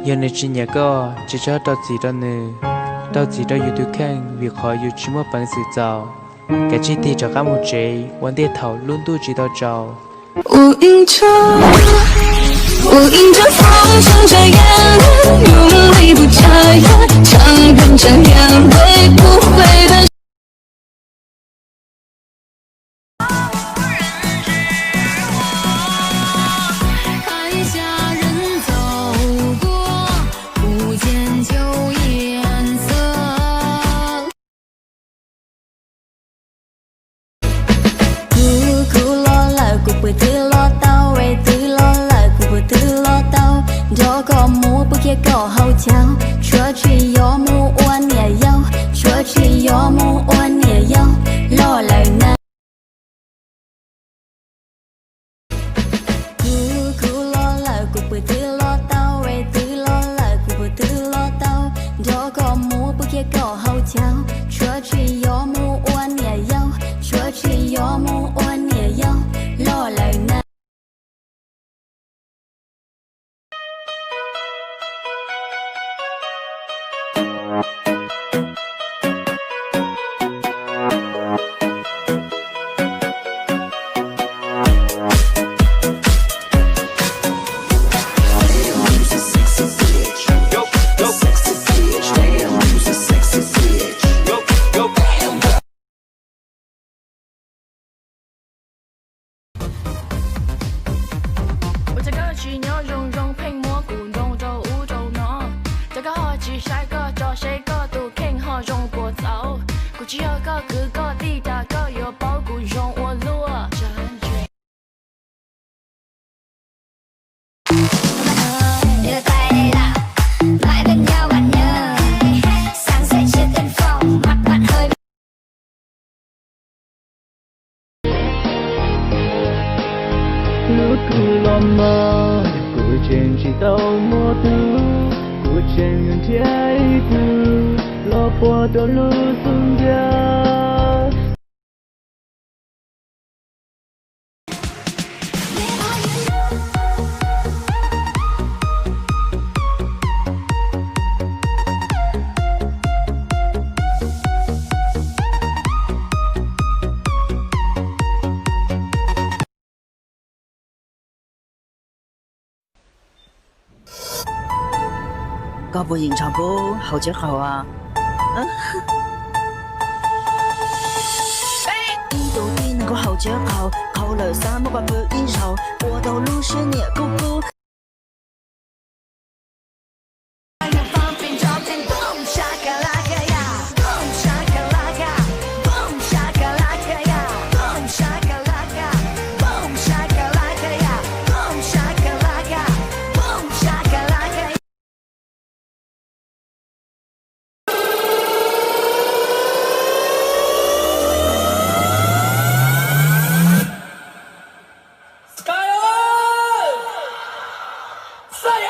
giờ này chỉ nhà có chỉ cho tao gì đó nữa tao chỉ đó YouTube kênh việc họ yêu chỉ một bằng sự giàu cái chi thì cho các một chế vấn đề thảo luôn tu chỉ tao giàu 我迎着，我迎着风，乘着眼泪，用力不眨眼，强忍着眼泪，不会的。看下人走过，不见旧颜色。咕咕咯啦，咕不得咯到，喂得咯啦，咕不得咯到。这个木不给搞好叫，说起要木我也要，说起要木我也要，老来难。咕咕咯啦，咕不得咯到，喂得咯啦，咕不得咯到。这个木不给搞好叫，说起要木我也要，说起要木我也要，老来难。我这个去牛融融拼蘑菇弄着乌州呢，这个好奇下个找谁个都看好用过早，估计有个各个地大个有包谷用我路真绝。Lúc cứ lo mơ của trên chỉ tàu mơ tư của trên gần trái tư lo bỏ tàu lưu xuống ra搞不应酬不好就好啊。一度地能够好就好，考了3不不应酬，我都录10年姑姑。Say